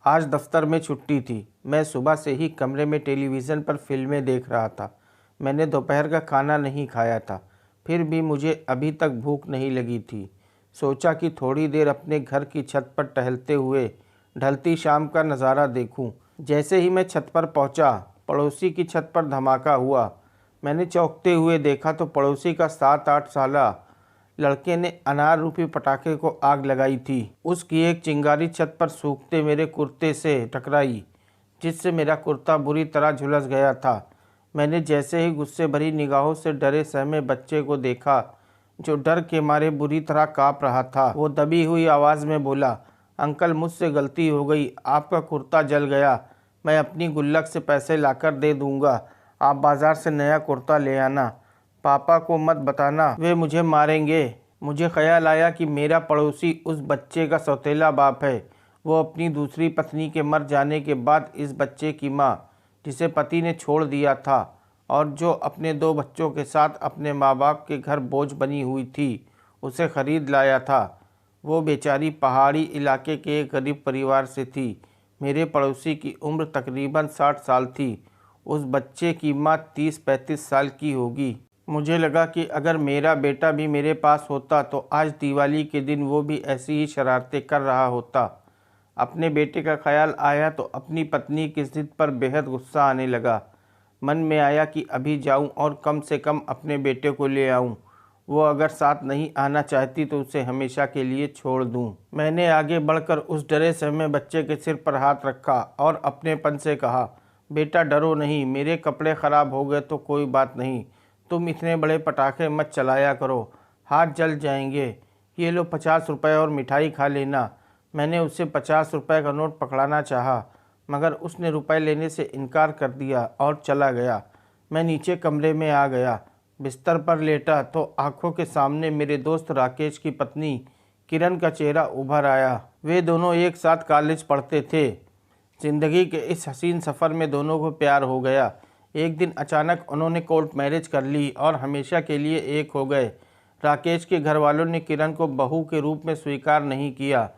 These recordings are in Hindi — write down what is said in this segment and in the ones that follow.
आज दफ्तर में छुट्टी थी। मैं सुबह से ही कमरे में टेलीविज़न पर फिल्में देख रहा था। मैंने दोपहर का खाना नहीं खाया था, फिर भी मुझे अभी तक भूख नहीं लगी थी। सोचा कि थोड़ी देर अपने घर की छत पर टहलते हुए ढलती शाम का नज़ारा देखूं। जैसे ही मैं छत पर पहुंचा, पड़ोसी की छत पर धमाका हुआ। मैंने चौंकते हुए देखा तो पड़ोसी का 7-8 साला लड़के ने अनार रूपी पटाखे को आग लगाई थी। उसकी एक चिंगारी छत पर सूखते मेरे कुर्ते से टकराई, जिससे मेरा कुर्ता बुरी तरह झुलस गया था। मैंने जैसे ही गुस्से भरी निगाहों से डरे सहमे बच्चे को देखा, जो डर के मारे बुरी तरह काँप रहा था। वो दबी हुई आवाज़ में बोला, अंकल मुझसे गलती हो गई, आपका कुर्ता जल गया। मैं अपनी गुल्लक से पैसे लाकर दे दूंगा, आप बाज़ार से नया कुर्ता ले आना। पापा को मत बताना, वे मुझे मारेंगे। मुझे ख्याल आया कि मेरा पड़ोसी उस बच्चे का सौतेला बाप है। वो अपनी दूसरी पत्नी के मर जाने के बाद इस बच्चे की माँ, जिसे पति ने छोड़ दिया था और जो अपने 2 बच्चों के साथ अपने माँ बाप के घर बोझ बनी हुई थी, उसे खरीद लाया था। वो बेचारी पहाड़ी इलाके के एक गरीब परिवार से थी। मेरे पड़ोसी की उम्र तकरीबन 60 साल थी। उस बच्चे की माँ 30-35 साल की होगी। मुझे लगा कि अगर मेरा बेटा भी मेरे पास होता तो आज दिवाली के दिन वो भी ऐसी ही शरारतें कर रहा होता। अपने बेटे का ख्याल आया तो अपनी पत्नी की ज़िद पर बेहद गुस्सा आने लगा। मन में आया कि अभी जाऊं और कम से कम अपने बेटे को ले आऊं। वो अगर साथ नहीं आना चाहती तो उसे हमेशा के लिए छोड़ दूं। मैंने आगे बढ़कर उस डरे सहमे बच्चे के सिर पर हाथ रखा और अपनेपन से कहा, बेटा डरो नहीं, मेरे कपड़े ख़राब हो गए तो कोई बात नहीं, तुम इतने बड़े पटाखे मत चलाया करो, हाथ जल जाएंगे। ये लो 50 रुपये और मिठाई खा लेना। मैंने उससे 50 रुपये का नोट पकड़ाना चाहा, मगर उसने रुपए लेने से इनकार कर दिया और चला गया। मैं नीचे कमरे में आ गया, बिस्तर पर लेटा तो आंखों के सामने मेरे दोस्त राकेश की पत्नी किरण का चेहरा उभर आया। वे दोनों एक साथ कॉलेज पढ़ते थे। जिंदगी के इस हसीन सफ़र में दोनों को प्यार हो गया। एक दिन अचानक उन्होंने कोर्ट मैरिज कर ली और हमेशा के लिए एक हो गए। राकेश के घर वालों ने किरण को बहू के रूप में स्वीकार नहीं किया।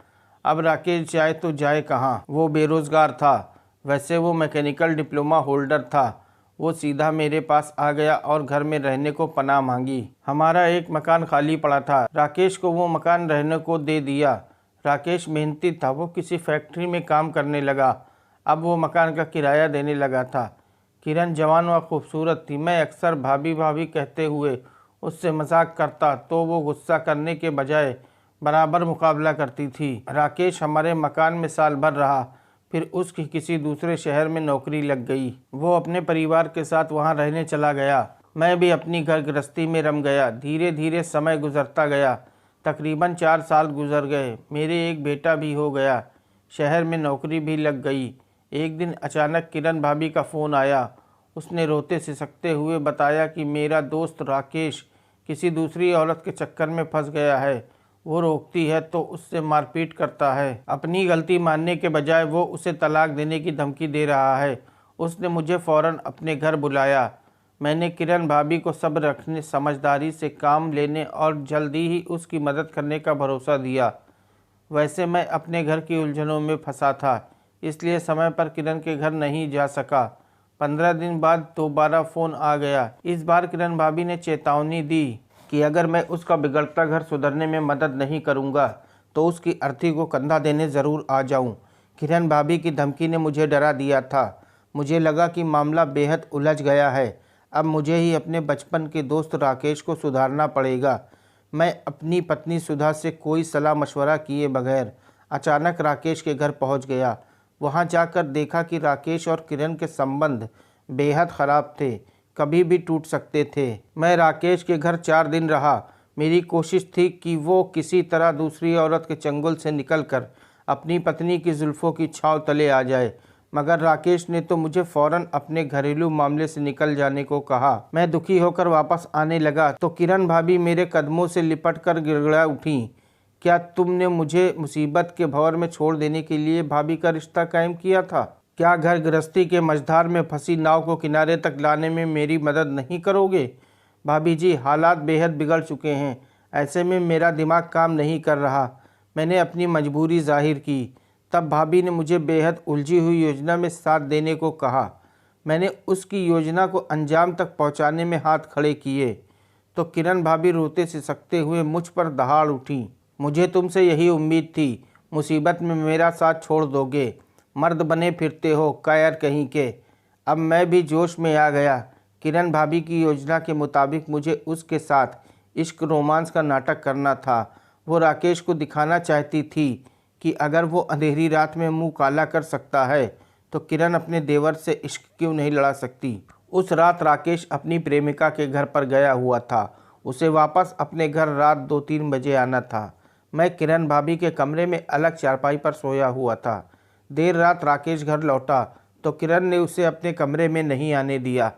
अब राकेश जाए तो जाए कहाँ, वो बेरोज़गार था। वैसे वो मैकेनिकल डिप्लोमा होल्डर था। वो सीधा मेरे पास आ गया और घर में रहने को पनाह मांगी। हमारा एक मकान खाली पड़ा था, राकेश को वो मकान रहने को दे दिया। राकेश मेहनती था, वो किसी फैक्ट्री में काम करने लगा। अब वो मकान का किराया देने लगा था। किरण जवान व खूबसूरत थी। मैं अक्सर भाभी भाभी कहते हुए उससे मजाक करता तो वो गुस्सा करने के बजाय बराबर मुकाबला करती थी। राकेश हमारे मकान में साल भर रहा, फिर उसकी किसी दूसरे शहर में नौकरी लग गई। वो अपने परिवार के साथ वहाँ रहने चला गया। मैं भी अपनी घर गृहस्थी में रम गया। धीरे धीरे समय गुजरता गया। तकरीबन 4 साल गुजर गए। मेरे एक बेटा भी हो गया, शहर में नौकरी भी लग गई। एक दिन अचानक किरण भाभी का फ़ोन आया। उसने रोते सिसकते हुए बताया कि मेरा दोस्त राकेश किसी दूसरी औरत के चक्कर में फंस गया है। वो रोकती है तो उससे मारपीट करता है। अपनी गलती मानने के बजाय वो उसे तलाक देने की धमकी दे रहा है। उसने मुझे फ़ौरन अपने घर बुलाया। मैंने किरण भाभी को सब्र रखने, समझदारी से काम लेने और जल्दी ही उसकी मदद करने का भरोसा दिया। वैसे मैं अपने घर की उलझनों में फंसा था, इसलिए समय पर किरण के घर नहीं जा सका। 15 दिन बाद दोबारा फ़ोन आ गया। इस बार किरण भाभी ने चेतावनी दी कि अगर मैं उसका बिगड़ता घर सुधरने में मदद नहीं करूंगा तो उसकी अर्थी को कंधा देने ज़रूर आ जाऊं। किरण भाभी की धमकी ने मुझे डरा दिया था। मुझे लगा कि मामला बेहद उलझ गया है। अब मुझे ही अपने बचपन के दोस्त राकेश को सुधारना पड़ेगा। मैं अपनी पत्नी सुधा से कोई सलाह मशवरा किए बगैर अचानक राकेश के घर पहुंच गया। वहां जाकर देखा कि राकेश और किरण के संबंध बेहद ख़राब थे, कभी भी टूट सकते थे। मैं राकेश के घर 4 दिन रहा। मेरी कोशिश थी कि वो किसी तरह दूसरी औरत के चंगुल से निकलकर अपनी पत्नी की जुल्फ़ों की छांव तले आ जाए, मगर राकेश ने तो मुझे फ़ौरन अपने घरेलू मामले से निकल जाने को कहा। मैं दुखी होकर वापस आने लगा तो किरण भाभी मेरे कदमों से लिपट कर गिड़गिड़ा उठी। क्या तुमने मुझे मुसीबत के भंवर में छोड़ देने के लिए भाभी का रिश्ता कायम किया था? क्या घर गृहस्थी के मझधार में फंसी नाव को किनारे तक लाने में मेरी मदद नहीं करोगे? भाभी जी, हालात बेहद बिगड़ चुके हैं। ऐसे में मेरा दिमाग काम नहीं कर रहा। मैंने अपनी मजबूरी जाहिर की। तब भाभी ने मुझे बेहद उलझी हुई योजना में साथ देने को कहा। मैंने उसकी योजना को अंजाम तक पहुंचाने में हाथ खड़े किए तो किरण भाभी रोते सिसकते हुए मुझ पर दहाड़ उठी। मुझे तुमसे यही उम्मीद थी, मुसीबत में मेरा साथ छोड़ दोगे। मर्द बने फिरते हो कायर कहीं के। अब मैं भी जोश में आ गया। किरण भाभी की योजना के मुताबिक मुझे उसके साथ इश्क रोमांस का नाटक करना था। वो राकेश को दिखाना चाहती थी कि अगर वो अंधेरी रात में मुंह काला कर सकता है तो किरण अपने देवर से इश्क क्यों नहीं लड़ा सकती। उस रात राकेश अपनी प्रेमिका के घर पर गया हुआ था। उसे वापस अपने घर रात 2-3 बजे आना था। मैं किरण भाभी के कमरे में अलग चारपाई पर सोया हुआ था। देर रात राकेश घर लौटा तो किरण ने उसे अपने कमरे में नहीं आने दिया।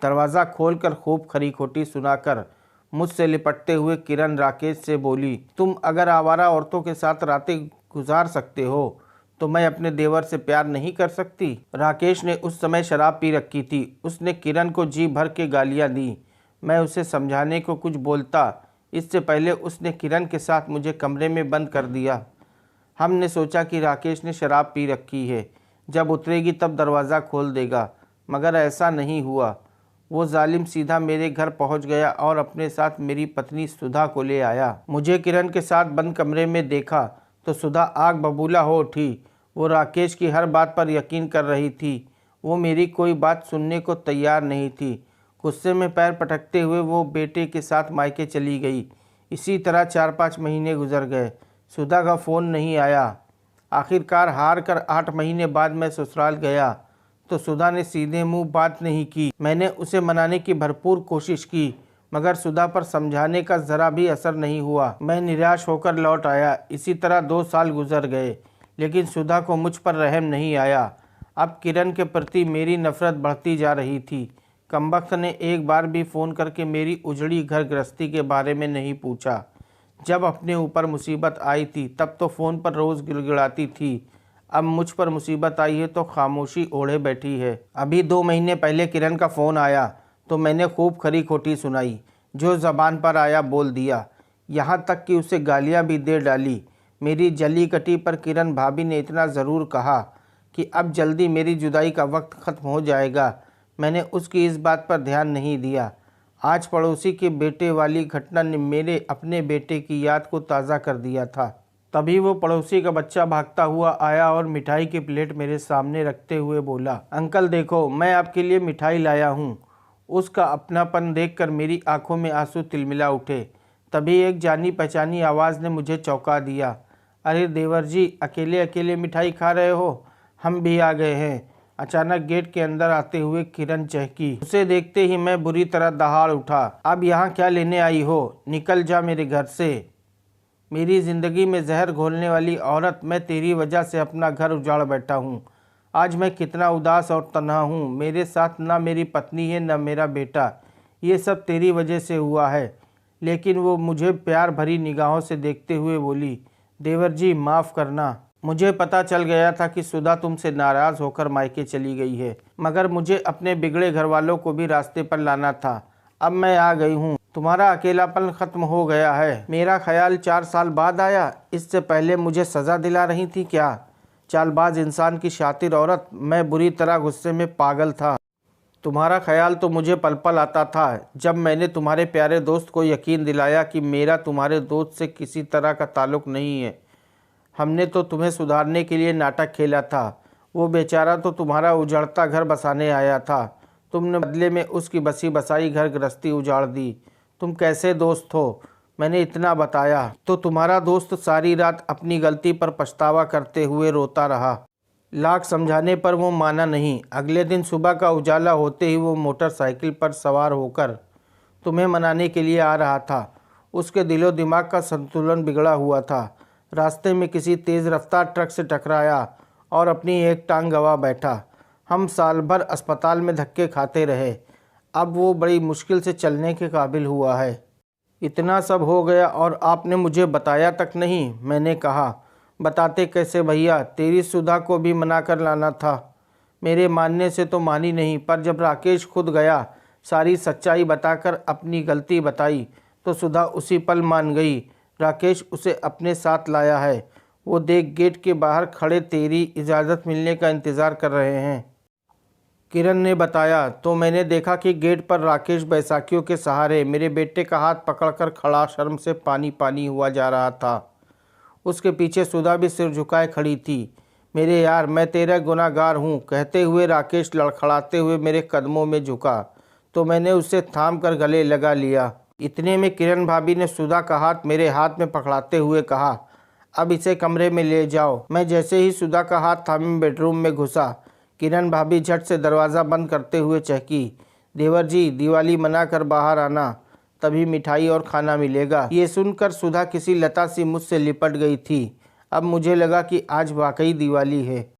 दरवाज़ा खोलकर खूब खरी खोटी सुनाकर मुझसे लिपटते हुए किरण राकेश से बोली, तुम अगर आवारा औरतों के साथ रातें गुजार सकते हो तो मैं अपने देवर से प्यार नहीं कर सकती। राकेश ने उस समय शराब पी रखी थी। उसने किरण को जी भर के गालियां दी। मैं उसे समझाने को कुछ बोलता इससे पहले उसने किरण के साथ मुझे कमरे में बंद कर दिया। हमने सोचा कि राकेश ने शराब पी रखी है, जब उतरेगी तब दरवाज़ा खोल देगा, मगर ऐसा नहीं हुआ। वो जालिम सीधा मेरे घर पहुंच गया और अपने साथ मेरी पत्नी सुधा को ले आया। मुझे किरण के साथ बंद कमरे में देखा तो सुधा आग बबूला हो उठी। वो राकेश की हर बात पर यकीन कर रही थी। वो मेरी कोई बात सुनने को तैयार नहीं थी। गुस्से में पैर पटकते हुए वो बेटे के साथ मायके चली गई। इसी तरह 4-5 महीने गुजर गए। सुधा का फ़ोन नहीं आया। आखिरकार हार कर 8 महीने बाद मैं ससुराल गया तो सुधा ने सीधे मुंह बात नहीं की। मैंने उसे मनाने की भरपूर कोशिश की मगर सुधा पर समझाने का ज़रा भी असर नहीं हुआ। मैं निराश होकर लौट आया। इसी तरह 2 साल गुजर गए लेकिन सुधा को मुझ पर रहम नहीं आया। अब किरण के प्रति मेरी नफ़रत बढ़ती जा रही थी। कमबख्त ने एक बार भी फ़ोन करके मेरी उजड़ी घर गृहस्थी के बारे में नहीं पूछा। जब अपने ऊपर मुसीबत आई थी तब तो फ़ोन पर रोज़ गिड़गिड़ाती थी। अब मुझ पर मुसीबत आई है तो खामोशी ओढ़े बैठी है। अभी 2 महीने पहले किरण का फ़ोन आया तो मैंने खूब खरी खोटी सुनाई। जो ज़बान पर आया बोल दिया, यहाँ तक कि उसे गालियाँ भी दे डाली। मेरी जली कटी पर किरण भाभी ने इतना ज़रूर कहा कि अब जल्दी मेरी जुदाई का वक्त ख़त्म हो जाएगा। मैंने उसकी इस बात पर ध्यान नहीं दिया। आज पड़ोसी के बेटे वाली घटना ने मेरे अपने बेटे की याद को ताज़ा कर दिया था। तभी वो पड़ोसी का बच्चा भागता हुआ आया और मिठाई की प्लेट मेरे सामने रखते हुए बोला, अंकल देखो मैं आपके लिए मिठाई लाया हूँ। उसका अपनापन देखकर मेरी आंखों में आंसू तिलमिला उठे। तभी एक जानी पहचानी आवाज़ ने मुझे चौंका दिया, अरे देवर जी, अकेले अकेले मिठाई खा रहे हो? हम भी आ गए हैं। अचानक गेट के अंदर आते हुए किरण चहकी। उसे देखते ही मैं बुरी तरह दहाड़ उठा। अब यहाँ क्या लेने आई हो? निकल जा मेरे घर से। मेरी ज़िंदगी में जहर घोलने वाली औरत, मैं तेरी वजह से अपना घर उजाड़ बैठा हूँ। आज मैं कितना उदास और तन्हा हूँ। मेरे साथ ना मेरी पत्नी है ना मेरा बेटा। ये सब तेरी वजह से हुआ है। लेकिन वो मुझे प्यार भरी निगाहों से देखते हुए बोली, देवर जी माफ़ करना। मुझे पता चल गया था कि सुधा तुमसे नाराज़ होकर मायके चली गई है, मगर मुझे अपने बिगड़े घर वालों को भी रास्ते पर लाना था। अब मैं आ गई हूँ। तुम्हारा अकेलापन ख़त्म हो गया है। मेरा ख्याल 4 साल बाद आया। इससे पहले मुझे सज़ा दिला रही थी क्या? चालबाज इंसान की शातिर औरत। मैं बुरी तरह गुस्से में पागल था। तुम्हारा ख्याल तो मुझे पल पल आता था जब मैंने तुम्हारे प्यारे दोस्त को यकीन दिलाया कि मेरा तुम्हारे दोस्त से किसी तरह का ताल्लुक़ नहीं है। हमने तो तुम्हें सुधारने के लिए नाटक खेला था। वो बेचारा तो तुम्हारा उजड़ता घर बसाने आया था। तुमने बदले में उसकी बसी बसाई घर गृहस्थी उजाड़ दी। तुम कैसे दोस्त हो? मैंने इतना बताया तो तुम्हारा दोस्त सारी रात अपनी गलती पर पछतावा करते हुए रोता रहा। लाख समझाने पर वो माना नहीं। अगले दिन सुबह का उजाला होते ही वो मोटरसाइकिल पर सवार होकर तुम्हें मनाने के लिए आ रहा था। उसके दिलो दिमाग का संतुलन बिगड़ा हुआ था। रास्ते में किसी तेज़ रफ्तार ट्रक से टकराया और अपनी एक टांग गंवा बैठा। हम साल भर अस्पताल में धक्के खाते रहे। अब वो बड़ी मुश्किल से चलने के काबिल हुआ है। इतना सब हो गया और आपने मुझे बताया तक नहीं। मैंने कहा, बताते कैसे भैया, तेरी सुधा को भी मना कर लाना था। मेरे मानने से तो मानी नहीं, पर जब राकेश खुद गया, सारी सच्चाई बताकर अपनी गलती बताई तो सुधा उसी पल मान गई। राकेश उसे अपने साथ लाया है। वो देख गेट के बाहर खड़े तेरी इजाज़त मिलने का इंतज़ार कर रहे हैं। किरण ने बताया तो मैंने देखा कि गेट पर राकेश बैसाखियों के सहारे मेरे बेटे का हाथ पकड़कर खड़ा, शर्म से पानी पानी हुआ जा रहा था। उसके पीछे सुधा भी सिर झुकाए खड़ी थी। मेरे यार, मैं तेरा गुनाहगार हूँ, कहते हुए राकेश लड़खड़ाते हुए मेरे कदमों में झुका तो मैंने उसे थाम कर गले लगा लिया। इतने में किरण भाभी ने सुधा का हाथ मेरे हाथ में पकड़ाते हुए कहा, अब इसे कमरे में ले जाओ। मैं जैसे ही सुधा का हाथ थामे बेडरूम में घुसा, किरण भाभी झट से दरवाज़ा बंद करते हुए चहकी, देवर जी दिवाली मनाकर बाहर आना, तभी मिठाई और खाना मिलेगा। ये सुनकर सुधा किसी लता सी मुझसे लिपट गई थी। अब मुझे लगा कि आज वाकई दिवाली है।